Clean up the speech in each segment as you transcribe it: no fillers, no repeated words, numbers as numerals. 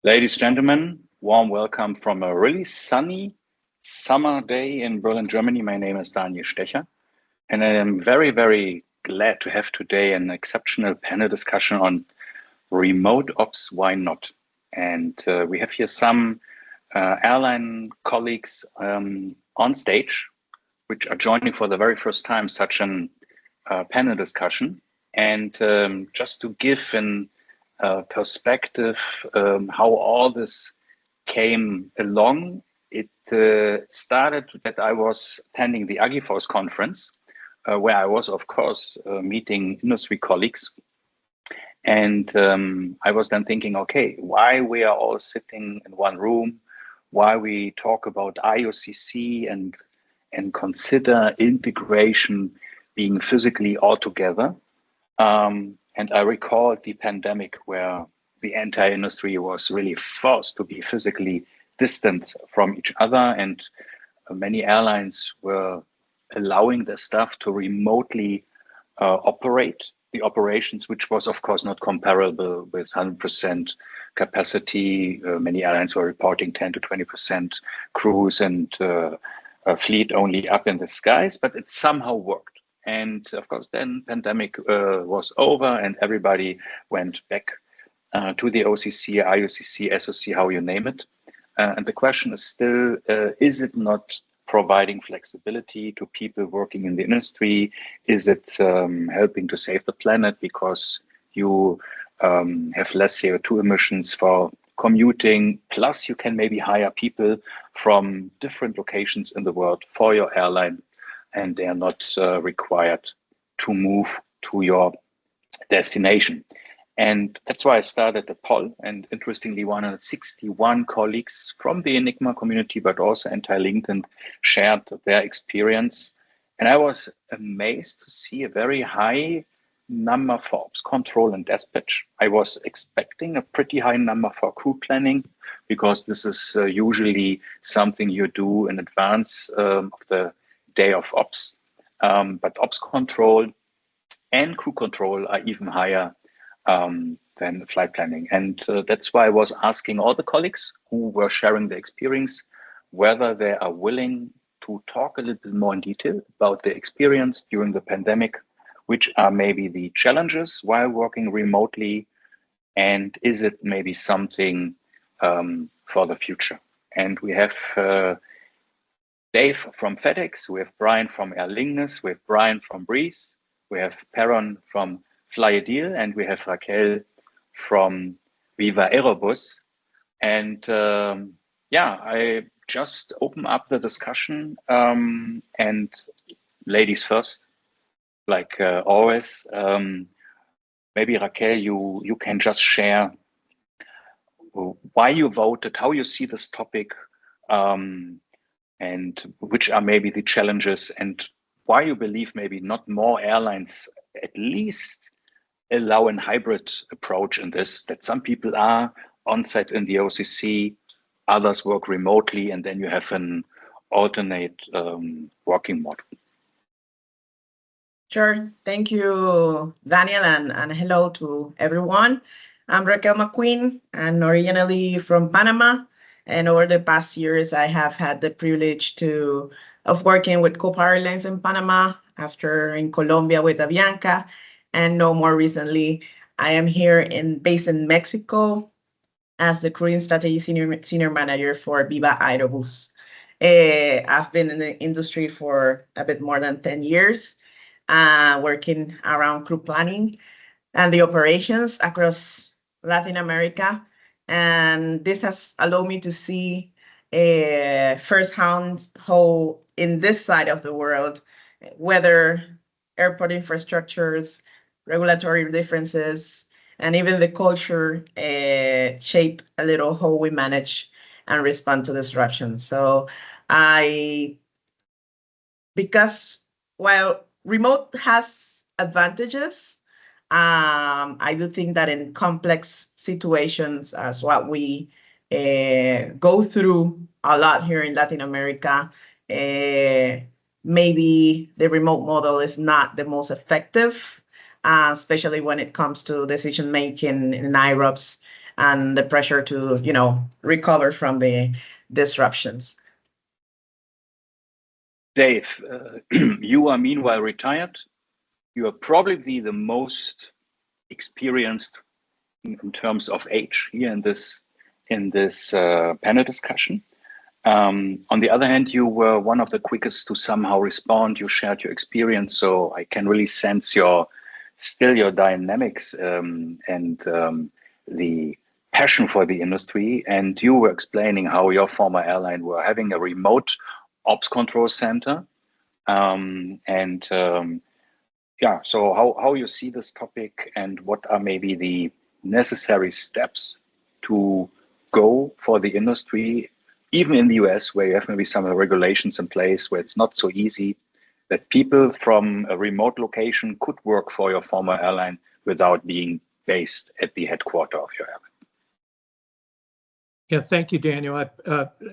Ladies and gentlemen, warm welcome from a really sunny summer day in Berlin, Germany. My name is Daniel Stecher, and I am very, very glad to have today an exceptional panel discussion on remote ops, why not? And we have here some airline colleagues on stage, which are joining for the very first time such an panel discussion. And just to give an perspective how all this came along, it started that I was attending the Agiforce conference, where I was, of course, meeting industry colleagues. And I was then thinking, okay, why we are all sitting in one room, why we talk about ROCC and consider integration being physically all together. And I recall the pandemic where the entire industry was really forced to be physically distant from each other, and many airlines were allowing their staff to remotely operate the operations, which was of course not comparable with 100% capacity. Many airlines were reporting 10 to 20% crews and a fleet only up in the skies, but it somehow worked. And of course, then pandemic was over and everybody went back to the OCC, IOCC, SOC, how you name it. And the question is still, is it not providing flexibility to people working in the industry? Is it helping to save the planet because you have less CO2 emissions for commuting? Plus, you can maybe hire people from different locations in the world for your airline, and they are not required to move to your destination. And that's why I started the poll. And interestingly, 161 colleagues from the Enigma community, but also entire LinkedIn, shared their experience. And I was amazed to see a very high number for ops control and dispatch. I was expecting a pretty high number for crew planning, because this is usually something you do in advance of the day of ops. But ops control and crew control are even higher than flight planning. And that's why I was asking all the colleagues who were sharing their experience whether they are willing to talk a little bit more in detail about their experience during the pandemic, which are maybe the challenges while working remotely, and is it maybe something for the future. And we have Dave from FedEx, we have Brian from Aer Lingus, we have Brian from Breeze, we have Perron from Fly a Deal, and we have Raquel from Viva Aerobus. And I just open up the discussion, and ladies first, like always. Maybe Raquel, you can just share why you voted, how you see this topic, and which are maybe the challenges, and why you believe maybe not more airlines at least allow a hybrid approach in this, that some people are on-site in the OCC, others work remotely, and then you have an alternate working model. Sure. Thank you, Daniel, and hello to everyone. I'm Raquel McQueen. I'm originally from Panama, and over the past years, I have had the privilege of working with Copa Airlines in Panama, after in Colombia with Avianca, and no more recently, I am here based in Mexico as the crewing strategy senior manager for Viva Aerobus. I've been in the industry for a bit more than 10 years, working around crew planning and the operations across Latin America. And this has allowed me to see firsthand how in this side of the world, whether airport infrastructures, regulatory differences, and even the culture shape a little how we manage and respond to disruption. So because while remote has advantages, I do think that in complex situations, as what we go through a lot here in Latin America, maybe the remote model is not the most effective, especially when it comes to decision making in IROPS and the pressure to, recover from the disruptions. Dave, you are meanwhile retired. You are probably the most experienced in terms of age here in this panel discussion. On the other hand, you were one of the quickest to somehow respond. You shared your experience, so I can really sense your dynamics and the passion for the industry. And you were explaining how your former airline were having a remote ops control center. So how you see this topic and what are maybe the necessary steps to go for the industry, even in the US, where you have maybe some regulations in place where it's not so easy that people from a remote location could work for your former airline without being based at the headquarters of your airline. Yeah, thank you, Daniel.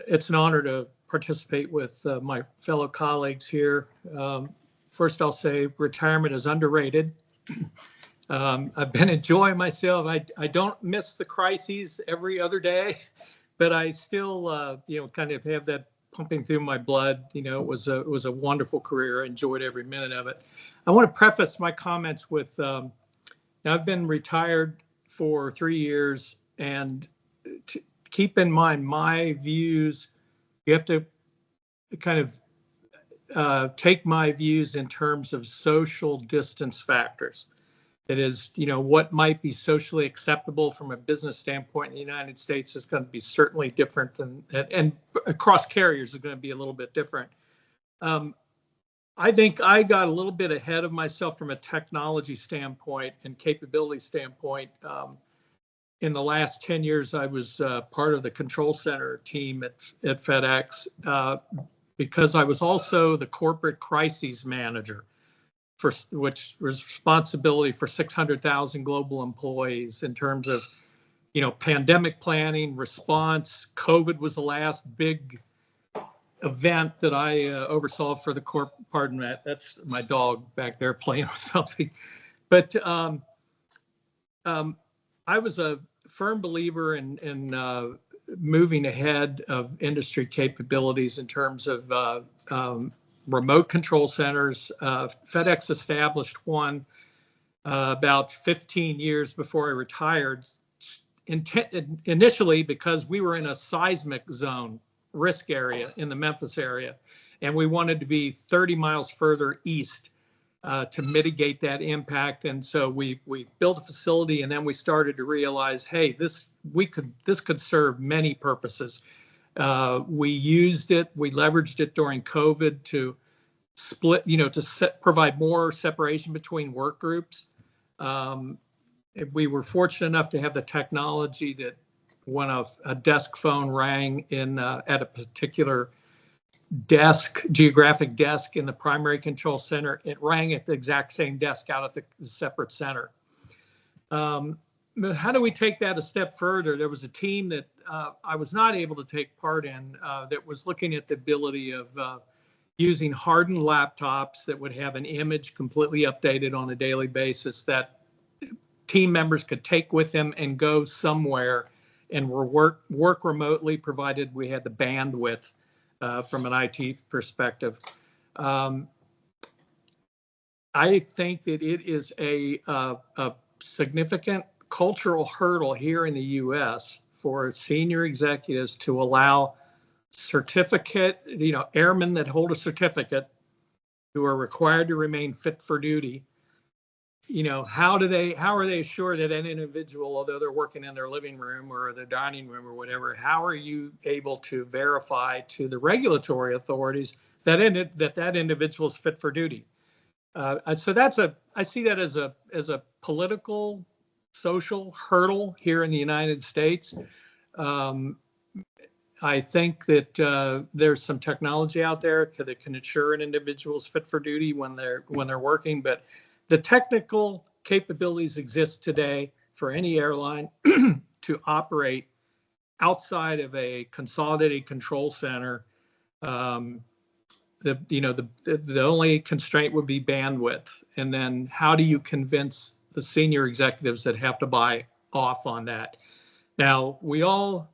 It's an honor to participate with my fellow colleagues here. First, I'll say retirement is underrated. I've been enjoying myself. I don't miss the crises every other day, but I still, kind of have that pumping through my blood. It was a wonderful career. I enjoyed every minute of it. I want to preface my comments with, I've been retired for 3 years, and to keep in mind my views, you have to kind of take my views in terms of social distance factors. That is, what might be socially acceptable from a business standpoint in the United States is going to be certainly different and across carriers is going to be a little bit different. I think I got a little bit ahead of myself from a technology standpoint and capability standpoint. In the last 10 years, I was part of the control center team at FedEx because I was also the corporate crises manager, which was responsibility for 600,000 global employees in terms of, pandemic planning, response. COVID was the last big event that I oversaw for the pardon that, that's my dog back there playing with something. But I was a firm believer in moving ahead of industry capabilities in terms of remote control centers. FedEx established one about 15 years before I retired, initially because we were in a seismic zone risk area in the Memphis area, and we wanted to be 30 miles further east to mitigate that impact. And so we built a facility, and then we started to realize, hey, this could serve many purposes. We used it, we leveraged it during COVID to split, provide more separation between work groups. We were fortunate enough to have the technology that when a desk phone rang at a particular geographic desk in the primary control center, it rang at the exact same desk out at the separate center. How do we take that a step further? There was a team that I was not able to take part in that was looking at the ability of using hardened laptops that would have an image completely updated on a daily basis that team members could take with them and go somewhere and work remotely, provided we had the bandwidth from an IT perspective. I think that it is a significant cultural hurdle here in the U.S. for senior executives to allow airmen that hold a certificate who are required to remain fit for duty. How are they assured that an individual, although they're working in their living room or their dining room or whatever, how are you able to verify to the regulatory authorities that individual is fit for duty? So I see that as a political, social hurdle here in the United States. I think that there's some technology out there that can ensure an individual is fit for duty when they're working, but the technical capabilities exist today for any airline to operate outside of a consolidated control center. The only constraint would be bandwidth, and then how do you convince the senior executives that have to buy off on that? Now, we all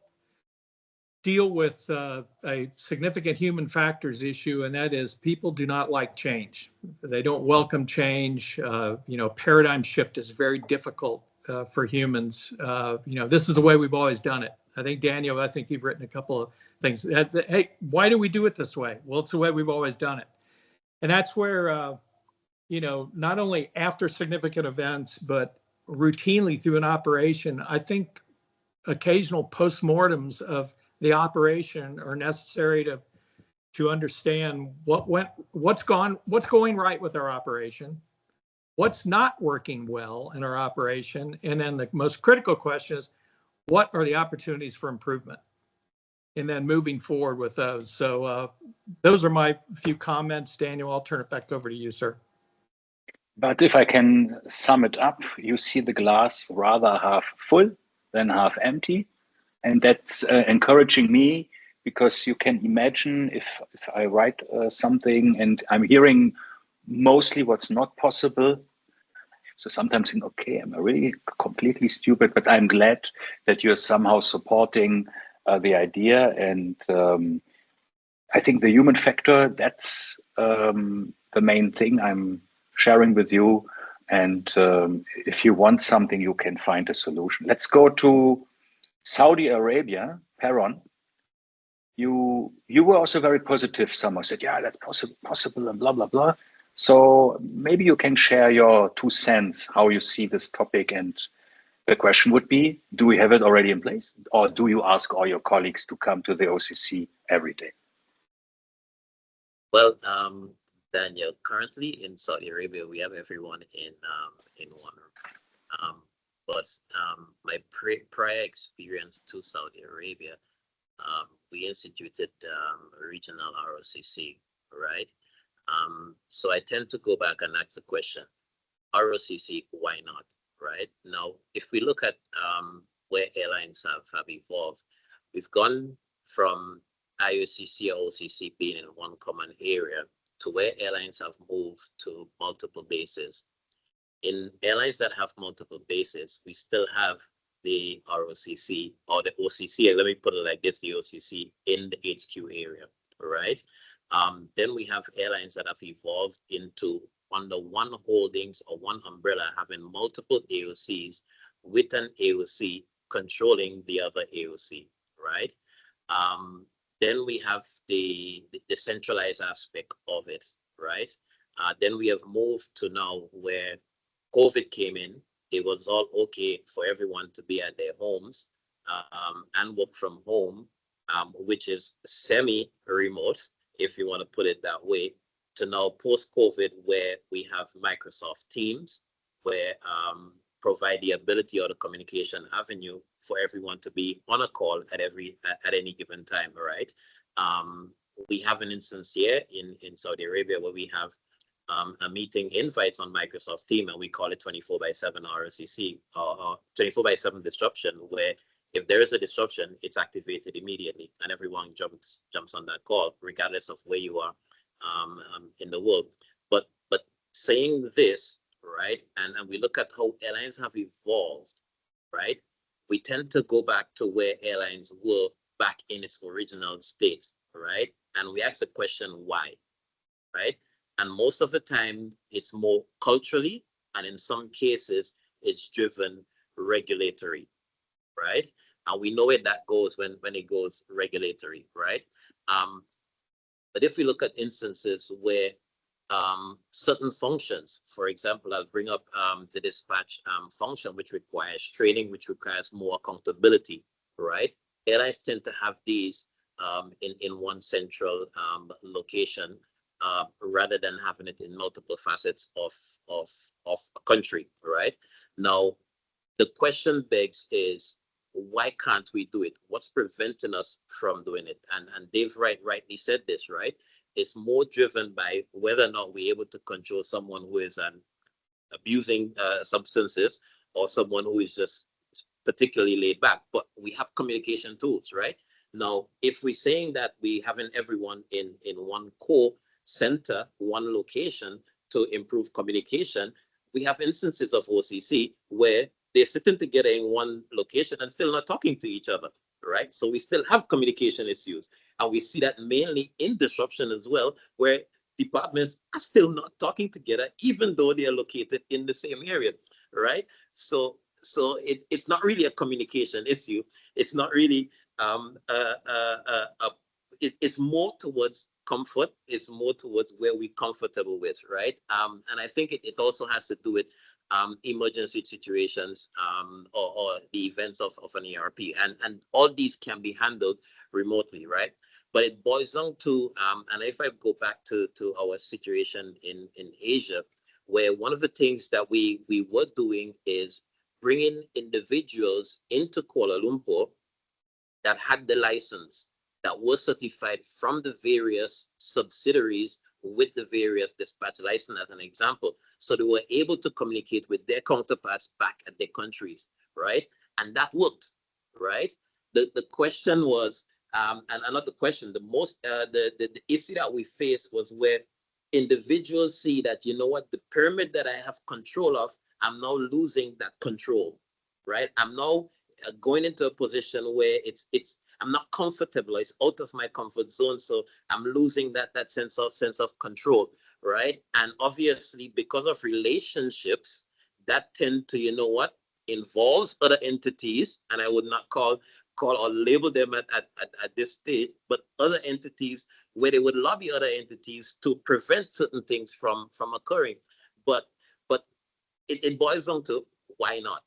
deal with a significant human factors issue, and that is people do not like change. They don't welcome change. Paradigm shift is very difficult for humans. This is the way we've always done it. I think, Daniel, you've written a couple of things. Hey, why do we do it this way? Well, it's the way we've always done it. And that's where, not only after significant events, but routinely through an operation, I think occasional postmortems of the operation are necessary to understand what's going right with our operation, what's not working well in our operation, and then the most critical question is, what are the opportunities for improvement? And then moving forward with those. So those are my few comments. Daniel, I'll turn it back over to you, sir. But if I can sum it up, you see the glass rather half full than half empty. And that's encouraging me, because you can imagine if I write something and I'm hearing mostly what's not possible. So sometimes I think, okay, I'm really completely stupid, but I'm glad that you're somehow supporting the idea. And I think the human factor, that's the main thing I'm sharing with you. And if you want something, you can find a solution. Let's go to Saudi Arabia. Peron, you were also very positive. Someone said, yeah, that's possible and blah, blah, blah. So maybe you can share your 2 cents, how you see this topic. And the question would be, do we have it already in place? Or do you ask all your colleagues to come to the OCC every day? Well, Daniel, currently in Saudi Arabia, we have everyone in one room. But my prior experience to Saudi Arabia, we instituted a regional ROCC, right? So I tend to go back and ask the question, ROCC, why not, right? Now, if we look at where airlines have evolved, we've gone from IOCC or OCC being in one common area to where airlines have moved to multiple bases. In airlines that have multiple bases, we still have the ROCC or the OCC, let me put it like this, the OCC in the HQ area, right? Then we have airlines that have evolved into under one holdings or one umbrella, having multiple AOCs with an AOC controlling the other AOC, right? Then we have the centralized aspect of it, right? Then we have moved to now where COVID came in. It was all okay for everyone to be at their homes and work from home, which is semi-remote, if you want to put it that way, to now post-COVID, where we have Microsoft Teams, where provide the ability or the communication avenue for everyone to be on a call at any given time, right? We have an instance here in Saudi Arabia where we have a meeting invites on Microsoft Teams, and we call it 24/7 ROCC, or 24/7 disruption, where if there is a disruption, it's activated immediately and everyone jumps on that call, regardless of where you are in the world. But saying this, right, and we look at how airlines have evolved, right, we tend to go back to where airlines were back in its original state, right? And we ask the question, why, right? And most of the time, it's more culturally, and in some cases, it's driven regulatory, right? And we know where that goes when it goes regulatory, right? But if we look at instances where certain functions, for example, I'll bring up the dispatch function, which requires training, which requires more accountability, right? Airlines tend to have these in one central location, rather than having it in multiple facets of a country, right? Now, the question begs is, why can't we do it? What's preventing us from doing it? And Dave rightly said this, right? It's more driven by whether or not we're able to control someone who is abusing substances, or someone who is just particularly laid back. But we have communication tools, right? Now, if we're saying that we having everyone in one core center, one location to improve communication, we have instances of OCC where they're sitting together in one location and still not talking to each other, right? So we still have communication issues. And we see that mainly in disruption as well, where departments are still not talking together, even though they are located in the same area, right? So it's not really a communication issue. It's not really it's more towards comfort. It's more towards where we're comfortable with, right? And I think it also has to do with emergency situations or the events of an ERP, and all these can be handled remotely, right? But it boils down to, and if I go back to our situation in Asia, where one of the things that we were doing is bringing individuals into Kuala Lumpur that had the license, that were certified from the various subsidiaries with the various dispatch license, as an example. So they were able to communicate with their counterparts back at their countries, right? And that worked, right? The question was, and not the question, the issue that we faced was where individuals see that, you know what, the pyramid that I have control of, I'm now losing that control, right? I'm now going into a position where I'm not comfortable. It's out of my comfort zone, so I'm losing that sense of control, right? And obviously, because of relationships that tend to, you know what, involves other entities, and I would not call or label them at this stage, but other entities where they would lobby other entities to prevent certain things from occurring. But it boils down to why not,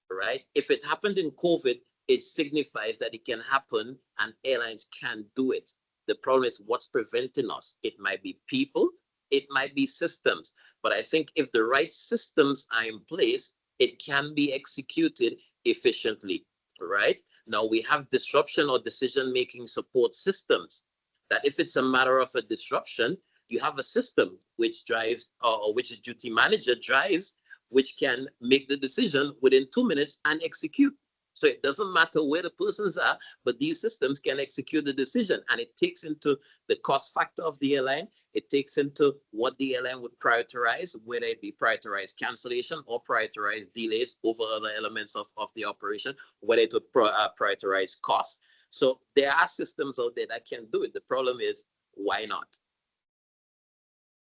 right? If it happened in COVID, it signifies that it can happen and airlines can do it. The problem is what's preventing us. It might be people, it might be systems. But I think if the right systems are in place, it can be executed efficiently, right? Now we have disruption or decision-making support systems that if it's a matter of a disruption, you have a system which drives or which the duty manager drives, which can make the decision within 2 minutes and execute. So it doesn't matter where the persons are, but these systems can execute the decision. And it takes into the cost factor of the airline. It takes into what the airline would prioritize, whether it be prioritize cancellation or prioritize delays over other elements of the operation, whether it would prioritize costs. So there are systems out there that can do it. The problem is, why not?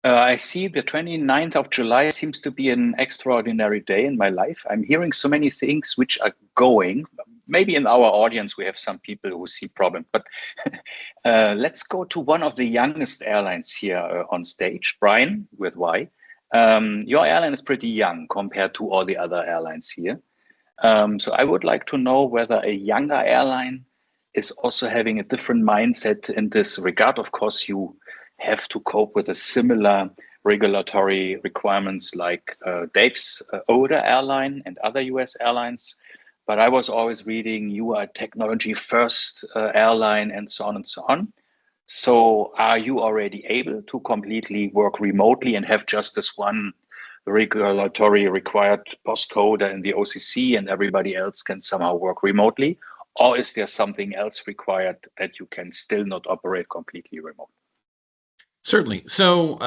I see the 29th of July seems to be an extraordinary day in my life. I'm hearing so many things which are going. Maybe in our audience, we have some people who see problems, but let's go to one of the youngest airlines here on stage, Brian with Y. Your airline is pretty young compared to all the other airlines here. So I would like to know whether a younger airline is also having a different mindset in this regard. Of course, you have to cope with a similar regulatory requirements like Dave's older airline and other US airlines. But I was always reading you are a technology first airline and so on and so on. So are you already able to completely work remotely and have just this one regulatory required post holder in the OCC and everybody else can somehow work remotely? Or is there something else required that you can still not operate completely remote? Certainly. So,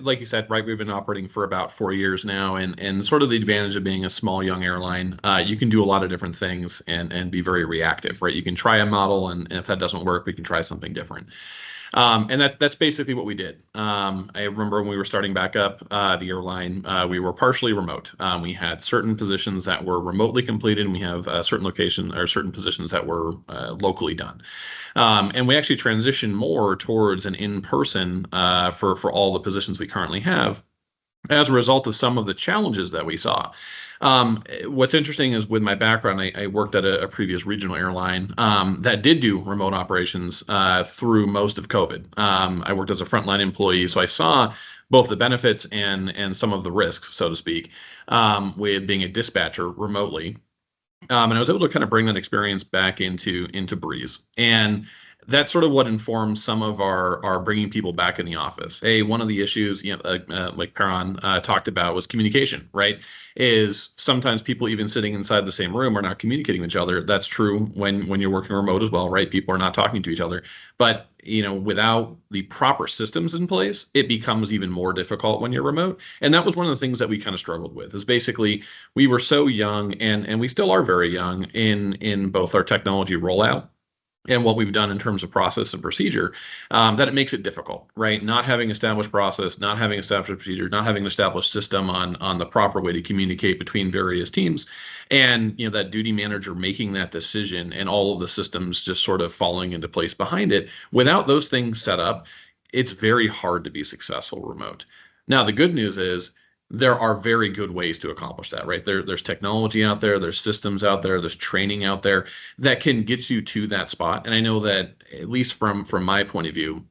like you said, right, we've been operating for about 4 years now, and sort of the advantage of being a small, young airline, you can do a lot of different things and be very reactive, right? You can try a model, and if that doesn't work, we can try something different. And that's basically what we did. I remember when we were starting back up the airline, we were partially remote. We had certain positions that were remotely completed, and we have certain locations or certain positions that were locally done. And we actually transitioned more towards an in-person for all the positions we currently have as a result of some of the challenges that we saw. What's interesting is with my background, I worked at a previous regional airline that did do remote operations through most of COVID. I worked as a frontline employee, so I saw both the benefits and some of the risks, so to speak, with being a dispatcher remotely. And I was able to kind of bring that experience back into Breeze. And that's sort of what informs some of our bringing people back in the office. Hey, one of the issues, like Perron talked about, was communication, right? Is sometimes people even sitting inside the same room are not communicating with each other. That's true when you're working remote as well, right? People are not talking to each other. But without the proper systems in place, it becomes even more difficult when you're remote. And that was one of the things that we kind of struggled with. Is basically we were so young, and we still are very young in both our technology rollout and what we've done in terms of process and procedure, that it makes it difficult, right? Not having established process, not having established procedure, not having established system on the proper way to communicate between various teams, and that duty manager making that decision and all of the systems just sort of falling into place behind it. Without those things set up, it's very hard to be successful remote. Now, the good news is there are very good ways to accomplish that, right? There's technology out there, there's systems out there, there's training out there that can get you to that spot. And I know that, at least from my point of view,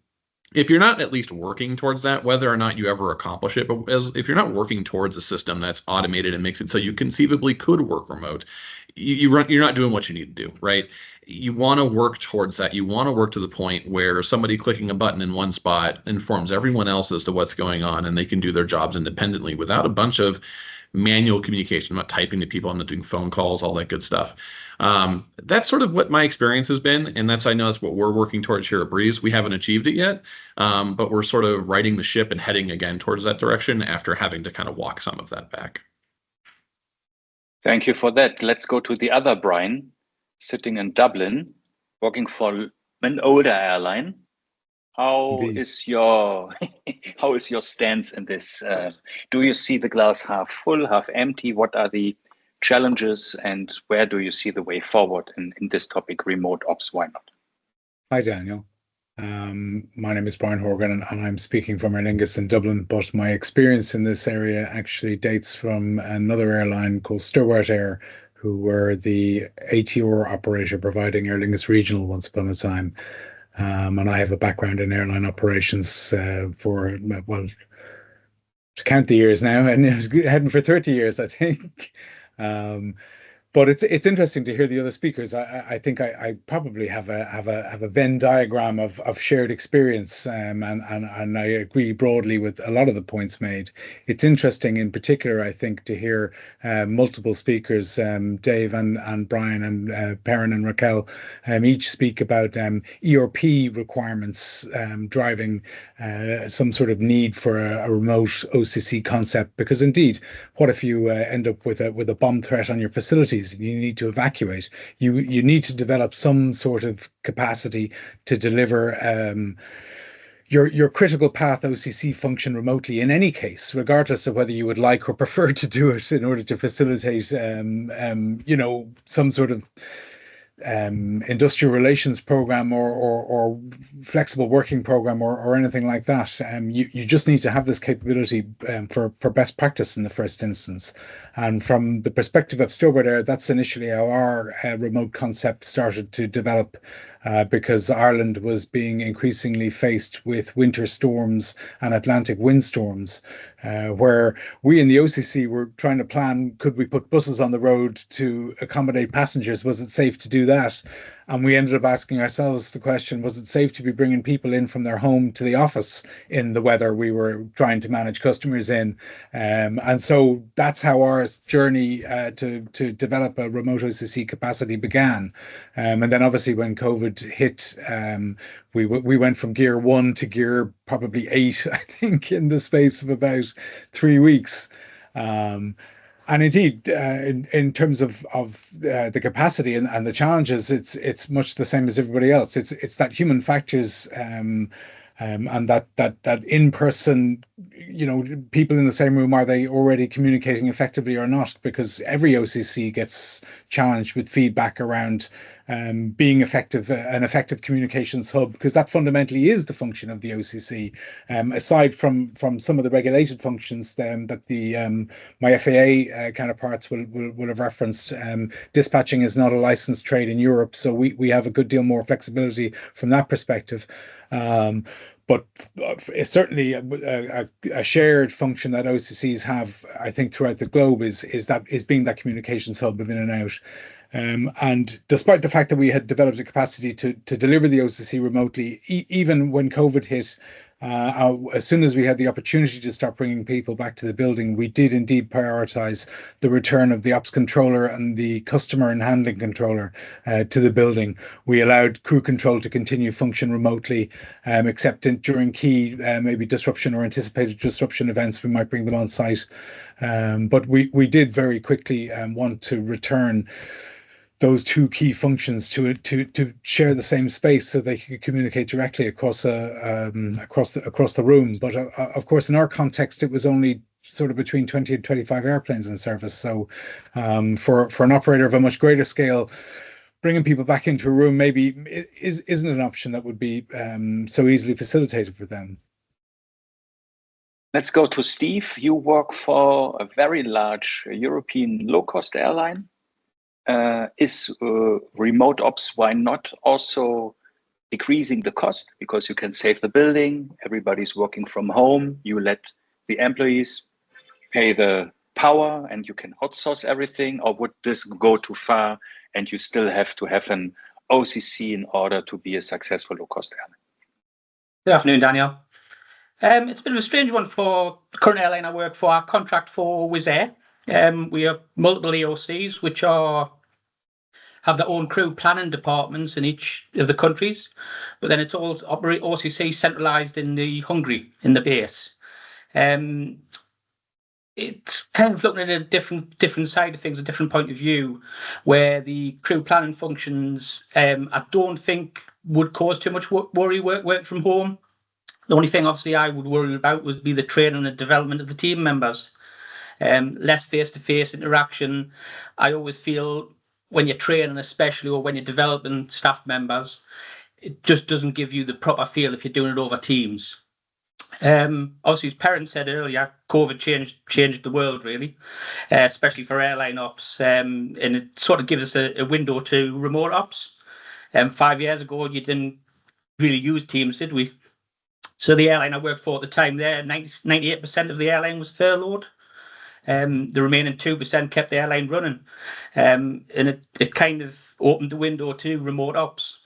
if you're not at least working towards that, whether or not you ever accomplish it, but if you're not working towards a system that's automated and makes it so you conceivably could work remote, you're not doing what you need to do, right? You want to work towards that. You want to work to the point where somebody clicking a button in one spot informs everyone else as to what's going on, and they can do their jobs independently without a bunch of manual communication. I'm not typing to people, I'm not doing phone calls, all that good stuff. That's sort of what my experience has been, and I know that's what we're working towards here at Breeze. We haven't achieved it yet, but we're sort of riding the ship and heading again towards that direction after having to kind of walk some of that back. Thank you for that. Let's go to the other Brian, sitting in Dublin, working for an older airline. How is your stance in this? Do you see the glass half full, half empty? What are the challenges, and where do you see the way forward in this topic, remote ops? Why not? Hi, Daniel. My name is Brian Horgan, and I'm speaking from Aer Lingus in Dublin, but my experience in this area actually dates from another airline called Stewart Air, who were the ATR operator providing Aer Lingus Regional once upon a time. And I have a background in airline operations for, well, to count the years now, and heading for 30 years, I think. But it's interesting to hear the other speakers. I think I probably have a Venn diagram of shared experience, and I agree broadly with a lot of the points made. It's interesting, in particular, I think, to hear multiple speakers, Dave and Brian and Perrin and Raquel, each speak about ERP requirements driving some sort of need for a remote OCC concept. Because indeed, what if you end up with a bomb threat on your facilities? You need to evacuate. You need to develop some sort of capacity to deliver your critical path OCC function remotely in any case, regardless of whether you would like or prefer to do it, in order to facilitate some sort of industrial relations program or flexible working program or anything like that. You just need to have this capability for best practice in the first instance. And from the perspective of Stewart Air, that's initially how our remote concept started to develop, because Ireland was being increasingly faced with winter storms and Atlantic windstorms, where we in the OCC were trying to plan, could we put buses on the road to accommodate passengers? Was it safe to do that? And we ended up asking ourselves the question, was it safe to be bringing people in from their home to the office in the weather we were trying to manage customers in? And so that's how our journey to develop a remote OCC capacity began. And then obviously when COVID hit, we went from gear 1 to gear probably 8, I think, in the space of about 3 weeks. And indeed, in terms of the capacity and the challenges, it's much the same as everybody else. It's that human factors and that in-person, people in the same room, are they already communicating effectively or not? Because every OCC gets challenged with feedback around being effective, an effective communications hub, because that fundamentally is the function of the OCC. Aside from some of the regulated functions that the my FAA counterparts will have referenced, dispatching is not a licensed trade in Europe, so we have a good deal more flexibility from that perspective. But it's certainly a shared function that OCCs have, I think, throughout the globe is being that communications hub of in and out. And despite the fact that we had developed a capacity to deliver the OCC remotely, even when COVID hit, as soon as we had the opportunity to start bringing people back to the building, we did indeed prioritize the return of the ops controller and the customer and handling controller to the building. We allowed crew control to continue function remotely, except during key maybe disruption or anticipated disruption events, we might bring them on site. But we did very quickly want to return those two key functions to share the same space so they could communicate directly across the room. But of course, in our context, it was only sort of between 20 and 25 airplanes in service. So for an operator of a much greater scale, bringing people back into a room maybe isn't an option that would be so easily facilitated for them. Let's go to Steve. You work for a very large European low-cost airline. Is remote ops, why not also decreasing the cost? Because you can save the building, everybody's working from home, you let the employees pay the power and you can outsource everything, or would this go too far and you still have to have an OCC in order to be a successful low-cost airline? Good afternoon, Daniel. It's a bit of a strange one for the current airline I work for. Our contract for Wizz Air. We have multiple EOCs which have their own crew planning departments in each of the countries, but then it's all operate OCC centralised in Hungary in the base. It's kind of looking at a different side of things, a different point of view, where the crew planning functions I don't think would cause too much worry work from home. The only thing obviously I would worry about would be the training and development of the team members. Less face-to-face interaction. I always feel when you're training, especially, or when you're developing staff members, it just doesn't give you the proper feel if you're doing it over Teams. Obviously, as Perrin said earlier, COVID changed the world, really, especially for airline ops, and it sort of gives us a window to remote ops. 5 years ago, you didn't really use Teams, did we? So the airline I worked for at the time there, 98% of the airline was furloughed. The remaining 2% kept the airline running, and it kind of opened the window to remote ops.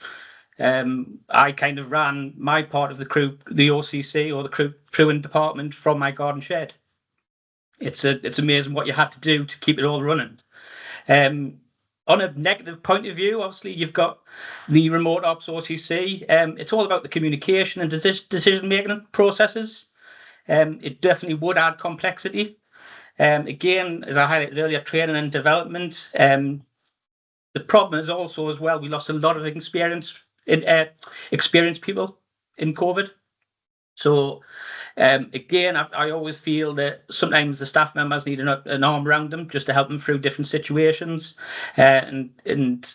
I kind of ran my part of the crew, the OCC or the crewing department, from my garden shed. It's amazing what you had to do to keep it all running. On a negative point of view, obviously you've got the remote ops OCC. It's all about the communication and decision making processes. It definitely would add complexity. Again, as I highlighted earlier, training and development. The problem is also as well, we lost a lot of experienced people in COVID. So again, I always feel that sometimes the staff members need an arm around them just to help them through different situations. And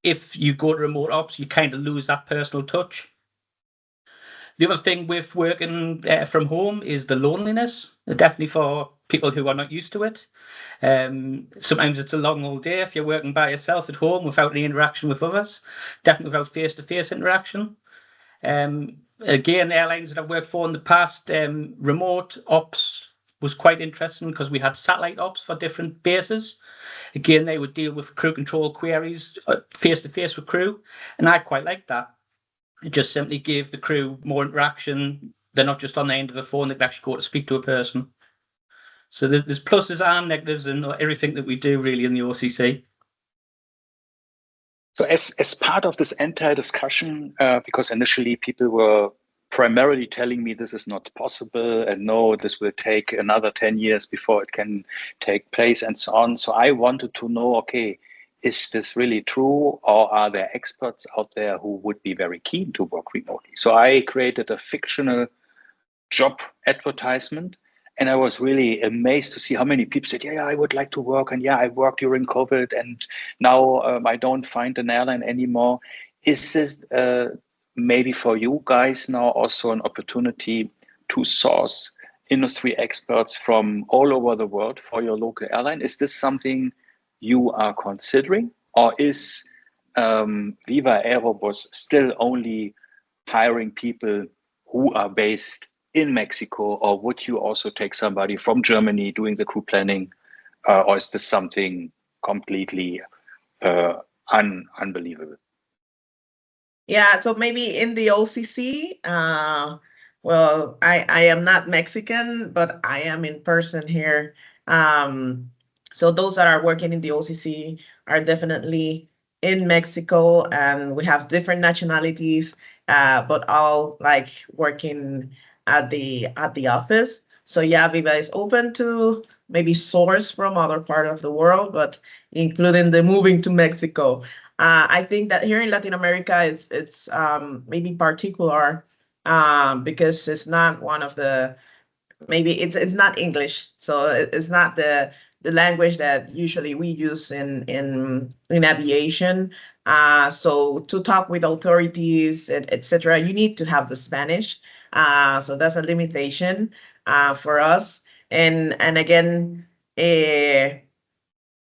if you go to remote ops, you kind of lose that personal touch. The other thing with working from home is the loneliness, definitely for people who are not used to it. Sometimes it's a long old day if you're working by yourself at home without any interaction with others, definitely without face-to-face interaction. Again, airlines that I've worked for in the past, remote ops was quite interesting because we had satellite ops for different bases. Again, they would deal with crew control queries face-to-face with crew, and I quite liked that. It just simply gave the crew more interaction. They're not just on the end of the phone, they can actually go to speak to a person. So there's pluses and negatives in everything that we do really in the OCC. So as part of this entire discussion, because initially people were primarily telling me this is not possible and no, this will take another 10 years before it can take place and so on. So I wanted to know, okay, is this really true, or are there experts out there who would be very keen to work remotely? So I created a fictional job advertisement, and I was really amazed to see how many people said, yeah, I would like to work, and yeah, I worked during COVID, and now I don't find an airline anymore. Is this maybe for you guys now also an opportunity to source industry experts from all over the world for your local airline? Is this something you are considering, or is Viva Aerobus still only hiring people who are based in Mexico, or would you also take somebody from Germany doing the crew planning, or is this something completely unbelievable. Yeah, so maybe in the OCC, well, I am not Mexican, but I am in person here. So those that are working in the OCC are definitely in Mexico, and we have different nationalities, but all like working at the office. So yeah, Viva is open to maybe source from other part of the world, but including the moving to Mexico. I think that here in Latin America, it's maybe particular because it's not one of the, maybe it's not English, so it's not the language that usually we use in aviation. So to talk with authorities, etc., you need to have the Spanish. So that's a limitation for us. And again,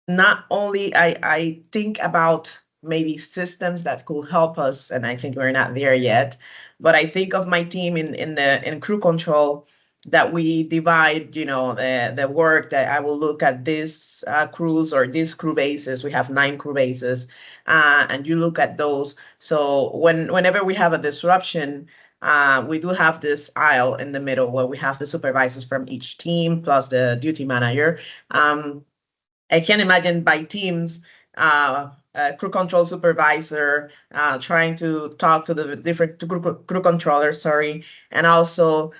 not only I think about maybe systems that could help us, and I think we're not there yet, but I think of my team in crew control, that we divide, the work, that I will look at this cruise or this crew bases. We have 9 crew bases, and you look at those. So whenever we have a disruption, we do have this aisle in the middle where we have the supervisors from each team plus the duty manager. I can imagine by teams, crew control supervisor trying to talk to the different crew controllers, and also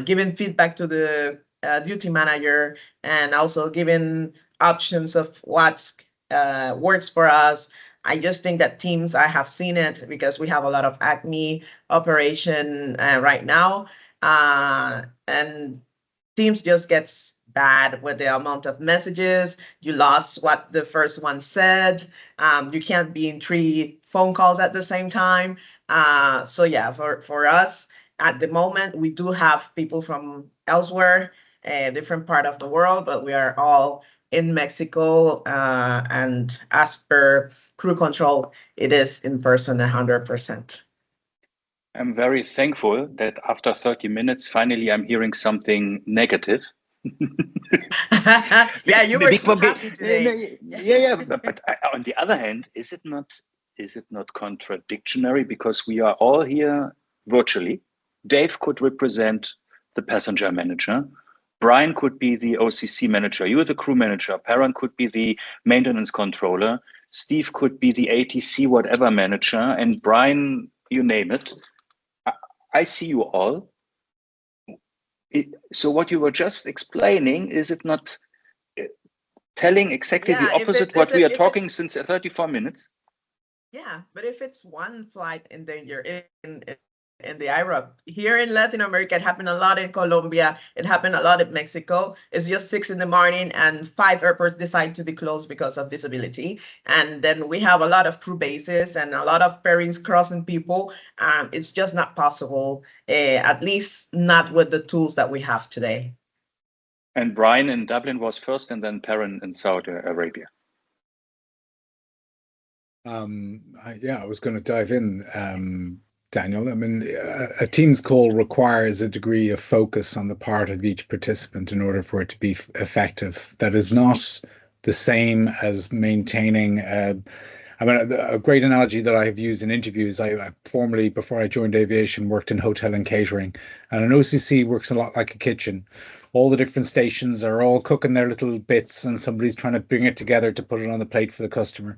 giving feedback to the duty manager, and also giving options of what works for us. I just think that teams, I have seen it because we have a lot of ACME operation right now, and teams just gets bad with the amount of messages. You lost what the first one said. You can't be in 3 phone calls at the same time. So yeah, for us at the moment, we do have people from elsewhere, a different part of the world, but we are all in Mexico. And as per crew control, it is in person 100%. I'm very thankful that after 30 minutes, finally, I'm hearing something negative. Yeah, you were too happy today. Yeah. But on the other hand, is it not contradictory? Because we are all here virtually. Dave could represent the passenger manager. Brian could be the OCC manager. You are the crew manager. Perrin could be the maintenance controller. Steve could be the ATC whatever manager. And Brian, you name it. I see you all. So what you were just explaining, is it not telling exactly the opposite what we are talking since 34 minutes? Yeah, but if it's one flight in danger in the IROC, here in Latin America, it happened a lot in Colombia, it happened a lot in Mexico. It's just 6 in the morning and 5 airports decide to be closed because of visibility. And then we have a lot of crew bases and a lot of pairings crossing people. It's just not possible, at least not with the tools that we have today. And Brian in Dublin was first, and then Perrin in Saudi Arabia. I was going to dive in, Daniel. I mean, a Teams call requires a degree of focus on the part of each participant in order for it to be effective. That is not the same as maintaining a great analogy that I have used in interviews. I formerly, before I joined aviation, worked in hotel and catering, and an OCC works a lot like a kitchen. All the different stations are all cooking their little bits, and somebody's trying to bring it together to put it on the plate for the customer.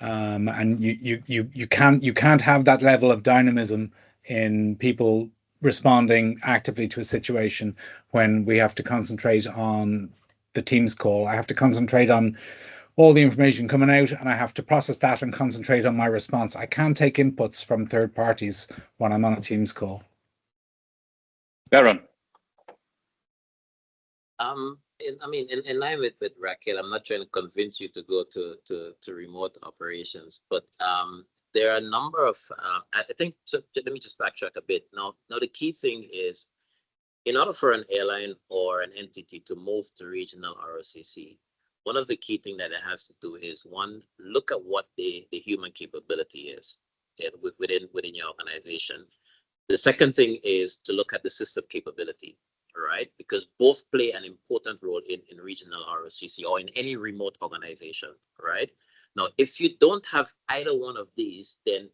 And you can't have that level of dynamism in people responding actively to a situation when we have to concentrate on the Teams call. I have to concentrate on all the information coming out, and I have to process that and concentrate on my response. I can't take inputs from third parties when I'm on a Teams call. Baron. In line with Raquel, I'm not trying to convince you to go to remote operations, but there are a number of, I think, so let me just backtrack a bit. Now the key thing is, in order for an airline or an entity to move to regional ROCC, one of the key things that it has to do is, one, look at what the human capability is within your organization. The second thing is to look at the system capability. Right, because both play an important role in regional ROCC or in any remote organization, right? Now, if you don't have either one of these, then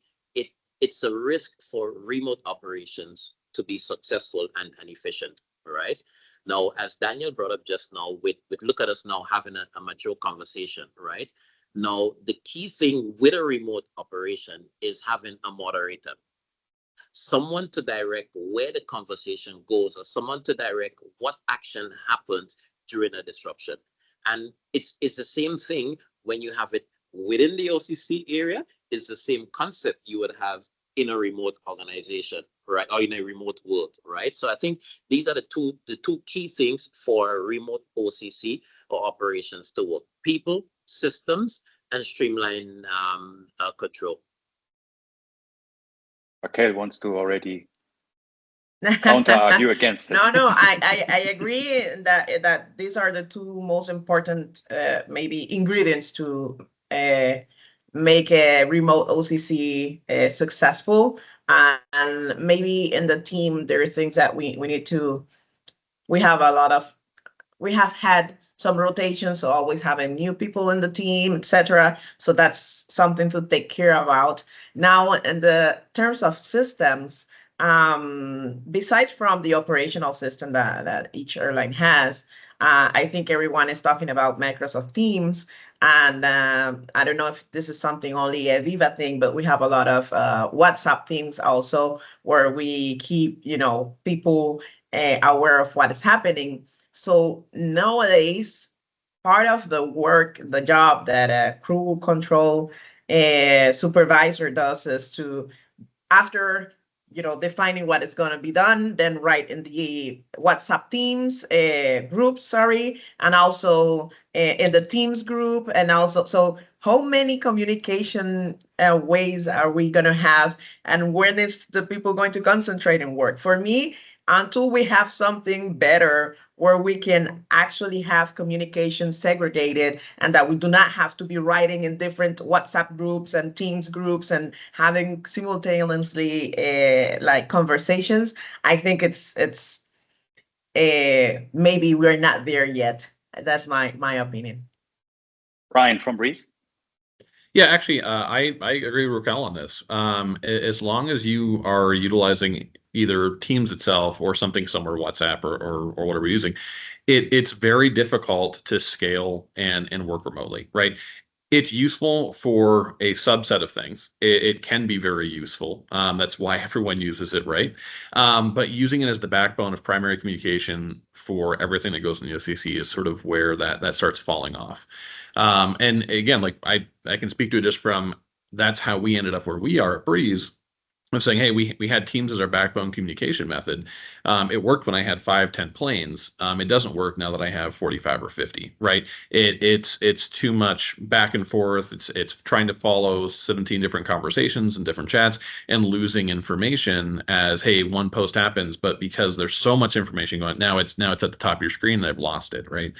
it's a risk for remote operations to be successful and efficient, right? Now, as Daniel brought up just now, with look at us now having a mature conversation, right? Now, the key thing with a remote operation is having a moderator, someone to direct where the conversation goes, or someone to direct what action happened during a disruption. And it's the same thing when you have it within the OCC area. It's the same concept you would have in a remote organization, right, or in a remote world, right? So I think these are the two key things for remote OCC or operations to work: people, systems, and streamline control. Raquel wants to already counter argue against it. No, I agree that these are the two most important maybe ingredients to make a remote OCC successful. And maybe in the team there are things that we need to. We have had some rotations, so always having new people in the team, etc. So that's something to take care about. Now, in the terms of systems, besides from the operational system that each airline has, I think everyone is talking about Microsoft Teams. And I don't know if this is something only a Viva thing, but we have a lot of WhatsApp things also where we keep, people aware of what is happening. So nowadays, part of the work, the job that a crew control supervisor does is to, after defining what is going to be done, then write in the WhatsApp Teams groups, and also in the Teams group, and also, so how many communication ways are we going to have, and when is the people going to concentrate and work? For me, until we have something better where we can actually have communication segregated and that we do not have to be writing in different WhatsApp groups and Teams groups and having simultaneously like conversations, I think it's maybe we're not there yet. That's my opinion. Brian from Breeze. Yeah, actually, I agree with Raquel on this. As long as you are utilizing either Teams itself or something similar, WhatsApp or whatever you're using, it's very difficult to scale and work remotely, right? It's useful for a subset of things. It can be very useful. That's why everyone uses it, right? But using it as the backbone of primary communication for everything that goes in the OCC is sort of where that starts falling off. And again, like I can speak to it just from that's how we ended up where we are at Breeze. I'm saying, hey, we had Teams as our backbone communication method. It worked when I had 5-10 planes. It doesn't work now that I have 45 or 50, right? It's too much back and forth. It's trying to follow 17 different conversations and different chats and losing information as, hey, one post happens, but because there's so much information going, now it's at the top of your screen and I've lost it, right?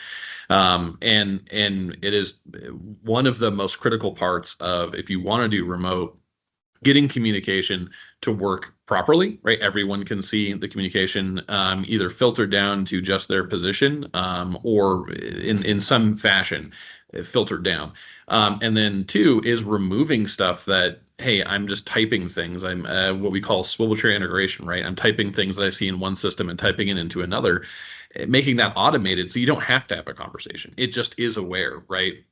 And it is one of the most critical parts of, if you want to do remote, getting communication to work properly, right? Everyone can see the communication either filtered down to just their position or in some fashion filtered down. And then two is removing stuff that, hey, I'm just typing things. I'm what we call swivel chair integration, right? I'm typing things that I see in one system and typing it into another, making that automated so you don't have to have a conversation. It just is aware, right?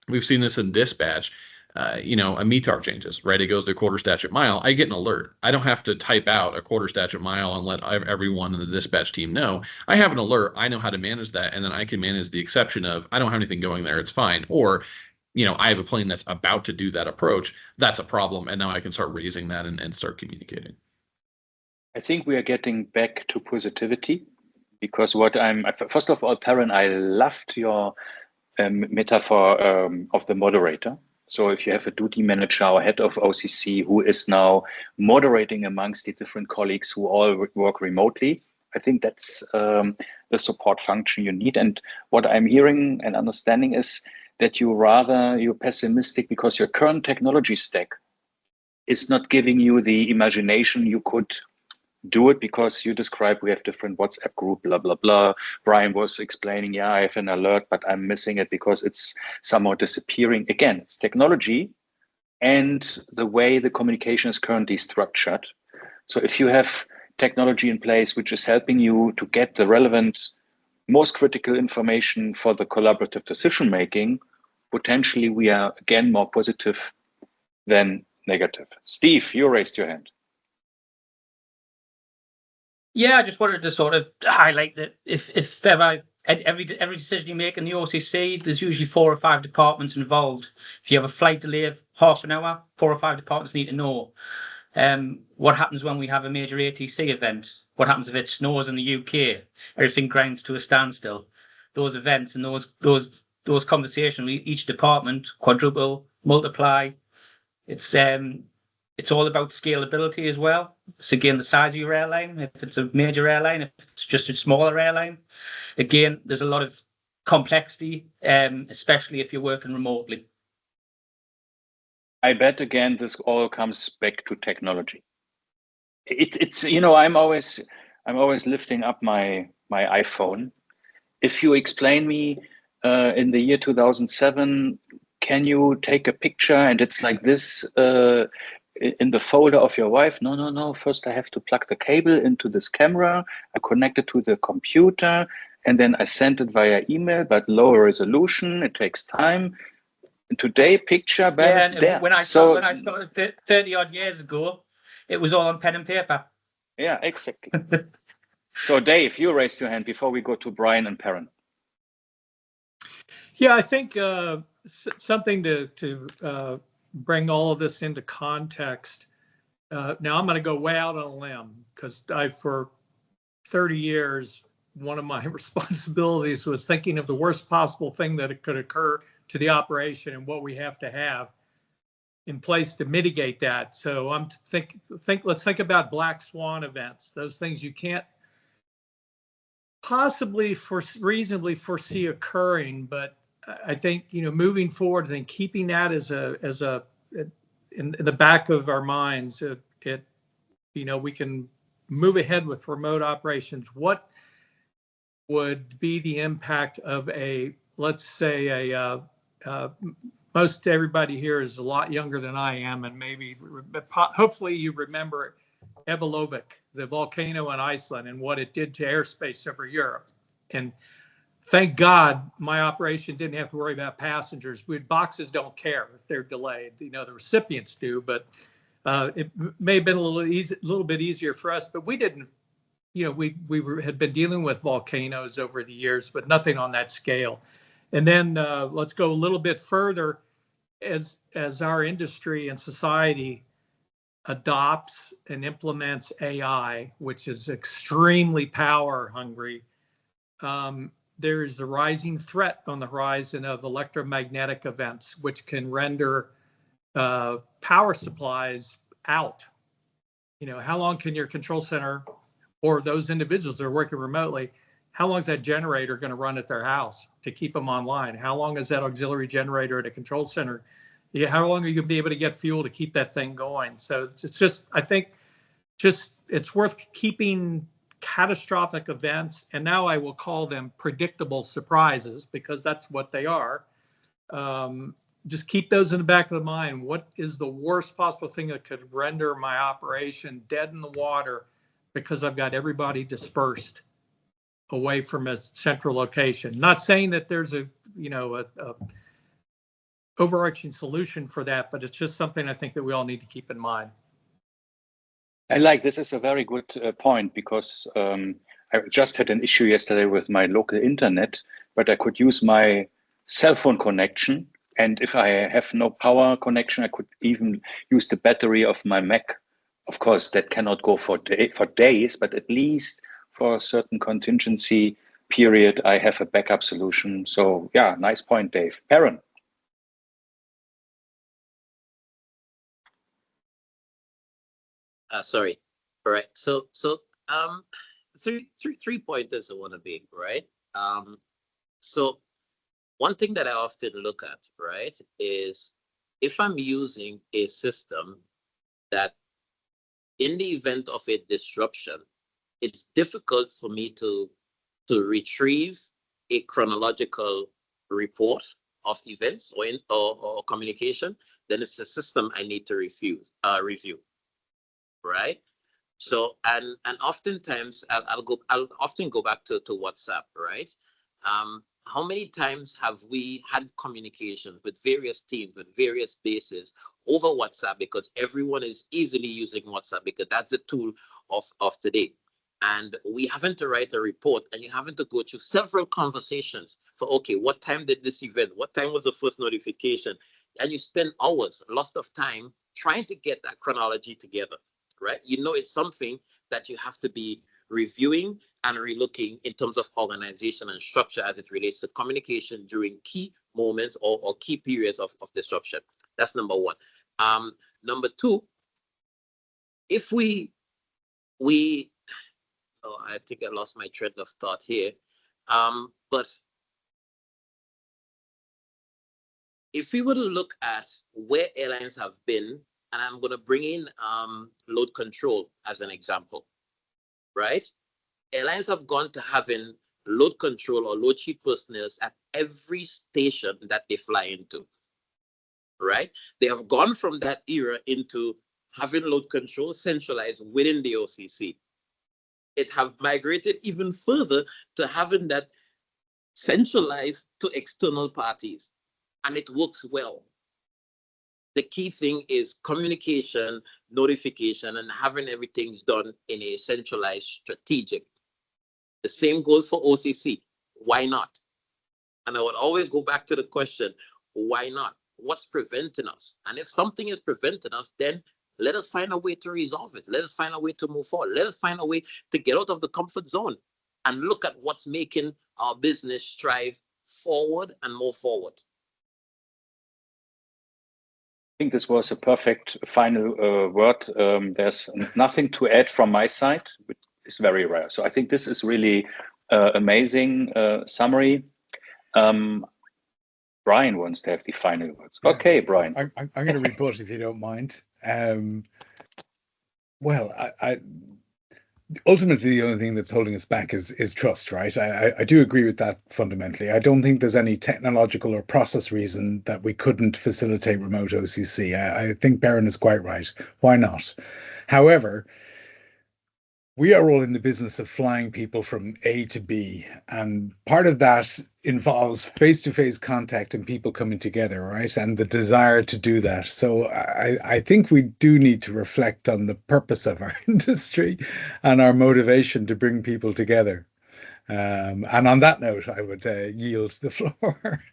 We've seen this in dispatch. A METAR changes, right? It goes to a quarter statute mile. I get an alert. I don't have to type out a quarter statute mile and let everyone in the dispatch team know. I have an alert. I know how to manage that. And then I can manage the exception of, I don't have anything going there. It's fine. Or, I have a plane that's about to do that approach. That's a problem. And now I can start raising that and start communicating. I think we are getting back to positivity, because first of all, Perrin, I loved your metaphor of the moderator. So if you have a duty manager or head of OCC who is now moderating amongst the different colleagues who all work remotely, I think that's the support function you need. And what I'm hearing and understanding is that you're pessimistic because your current technology stack is not giving you the imagination you could do it because you described we have different WhatsApp group, blah, blah, blah. Brian was explaining, yeah, I have an alert, but I'm missing it because it's somehow disappearing. Again, it's technology and the way the communication is currently structured. So if you have technology in place which is helping you to get the relevant, most critical information for the collaborative decision making, potentially we are again more positive than negative. Steve, you raised your hand. Yeah, I just wanted to sort of highlight that if ever every decision you make in the OCC, there's usually 4 or 5 departments involved. If you have a flight delay of half an hour, 4 or 5 departments need to know. What happens when we have a major ATC event? What happens if it snows in the UK? Everything grinds to a standstill. Those events and those conversations, each department quadruple, multiply. It's all about scalability as well. So again, the size of your airline, if it's a major airline, if it's just a smaller airline, again, there's a lot of complexity, especially if you're working remotely. I bet again, this all comes back to technology. It's I'm always lifting up my iPhone. If you explain me in the year 2007, can you take a picture and it's like this in the folder of your wife? No. First, I have to plug the cable into this camera. I connect it to the computer, and then I send it via email, but lower resolution. It takes time. And today, picture, bam, it's there. When I started 30 odd years ago, it was all on pen and paper. Yeah, exactly. So, Dave, you raised your hand before we go to Brian and Perrin. Yeah, I think something to bring all of this into context. Now, I'm going to go way out on a limb because for 30 years, one of my responsibilities was thinking of the worst possible thing that could occur to the operation and what we have to have in place to mitigate that. So let's think about black swan events, those things you can't possibly reasonably foresee occurring, but I think moving forward, I think keeping that as in the back of our minds, we can move ahead with remote operations. What would be the impact of let's say most everybody here is a lot younger than I am, and hopefully you remember Evolovik, the volcano in Iceland, and what it did to airspace over Europe. And thank God my operation didn't have to worry about passengers. Boxes don't care if they're delayed. The recipients do, but it may have been a little bit easier for us. But we didn't. We had been dealing with volcanoes over the years, but nothing on that scale. And then let's go a little bit further as our industry and society adopts and implements AI, which is extremely power hungry. There is the rising threat on the horizon of electromagnetic events, which can render power supplies out. How long can your control center or those individuals that are working remotely, how long is that generator going to run at their house to keep them online? How long is that auxiliary generator at a control center? How long are you going to be able to get fuel to keep that thing going? So it's just, I think, it's worth keeping catastrophic events, and now I will call them predictable surprises because that's what they are. Just keep those in the back of the mind. What is the worst possible thing that could render my operation dead in the water because I've got everybody dispersed away from a central location? Not saying that there's a overarching solution for that, but it's just something I think that we all need to keep in mind. This is a very good point, because I just had an issue yesterday with my local internet, but I could use my cell phone connection. And if I have no power connection, I could even use the battery of my Mac. Of course, that cannot go for days, but at least for a certain contingency period, I have a backup solution. So yeah, nice point, Dave. Perrin. Sorry. All right. So 3 pointers I want to make, right? So one thing that I often look at, right, is if I'm using a system that in the event of a disruption, it's difficult for me to retrieve a chronological report of events or communication. Then it's a system I need to review, right? So and oftentimes I'll often go back to WhatsApp, right? How many times have we had communications with various teams, with various bases over WhatsApp, because everyone is easily using WhatsApp because that's the tool of today. And we having to write a report, and you having to go through several conversations for, okay, what time did this event? What time was the first notification? And you spend hours, lots of time trying to get that chronology together, right? You know, it's something that you have to be reviewing and relooking in terms of organization and structure as it relates to communication during key moments or key periods of disruption. That's number one. Number two, if we oh, I think I lost my train of thought here. But if we were to look at where airlines have been, and I'm going to bring in load control as an example, right? Airlines have gone to having load control or load chief personnel at every station that they fly into, right? They have gone from that era into having load control centralized within the OCC. It have migrated even further to having that centralized to external parties, and it works well. The key thing is communication, notification, and having everything done in a centralized strategic. The same goes for OCC. Why not? And I would always go back to the question, why not? What's preventing us? And if something is preventing us, then let us find a way to resolve it. Let us find a way to move forward. Let us find a way to get out of the comfort zone and look at what's making our business strive forward and move forward. I think this was a perfect final word. There's nothing to add from my side, which is very rare. So I think this is really amazing summary. Brian wants to have the final words. Okay, Brian. I'm going to rebut if you don't mind. Well, I ultimately the only thing that's holding us back is trust, right? I do agree with that fundamentally. I don't think there's any technological or process reason that we couldn't facilitate remote OCC. I think Baron is quite right. Why not? However, we are all in the business of flying people from A to B, and part of that involves face-to-face contact and people coming together, right? And the desire to do that. So I think we do need to reflect on the purpose of our industry and our motivation to bring people together. And on that note, I would yield the floor.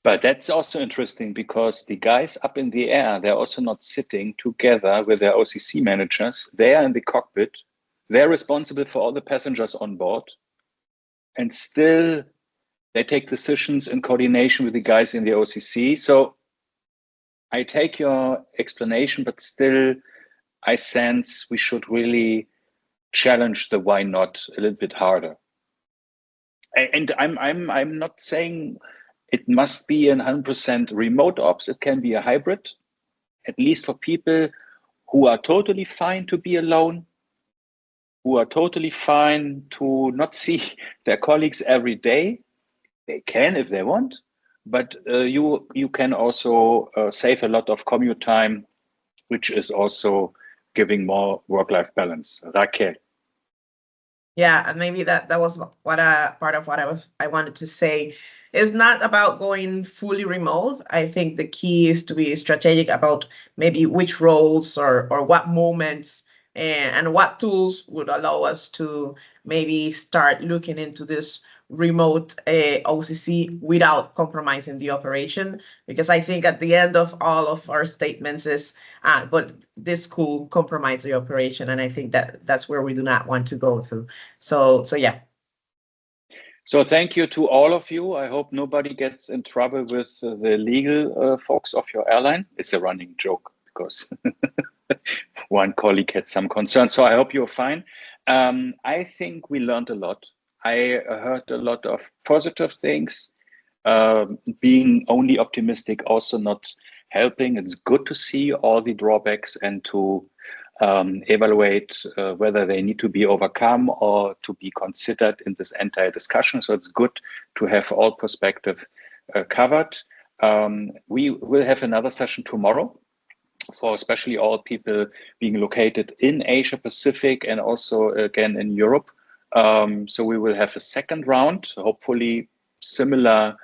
But that's also interesting because the guys up in the air, they're also not sitting together with their OCC managers. They are in the cockpit. They're responsible for all the passengers on board. And still, they take decisions in coordination with the guys in the OCC. So I take your explanation, but still, I sense we should really challenge the why not a little bit harder. And I'm not saying it must be 100% remote ops. It can be a hybrid, at least for people who are totally fine to be alone, who are totally fine to not see their colleagues every day. They can if they want, but you can also save a lot of commute time, which is also giving more work-life balance. Raquel. Yeah, and maybe that was what part of what I wanted to say. It's not about going fully remote. I think the key is to be strategic about maybe which roles or what moments and what tools would allow us to maybe start looking into this remote OCC without compromising the operation. Because I think at the end of all of our statements is, but this could compromise the operation. And I think that's where we do not want to go through. So yeah. So thank you to all of you. I hope nobody gets in trouble with the legal folks of your airline. It's a running joke because one colleague had some concern. So I hope you're fine. I think we learned a lot. I heard a lot of positive things. Being only optimistic also not helping. It's good to see all the drawbacks and to evaluate whether they need to be overcome or to be considered in this entire discussion. So it's good to have all perspective covered. We will have another session tomorrow for especially all people being located in Asia Pacific and also again in Europe. So we will have a second round, hopefully similar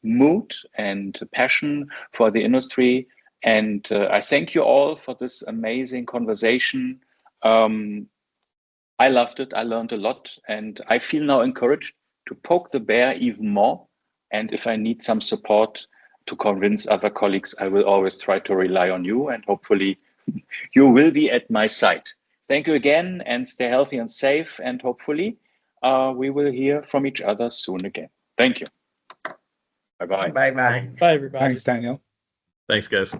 mood and passion for the industry. And I thank you all for this amazing conversation. I loved it. I learned a lot, and I feel now encouraged to poke the bear even more. And if I need some support to convince other colleagues, I will always try to rely on you, and hopefully you will be at my side. Thank you again, and stay healthy and safe, and hopefully we will hear from each other soon again. Thank you. Bye-bye. Bye-bye. Bye, everybody. Thanks, Daniel. Thanks, guys.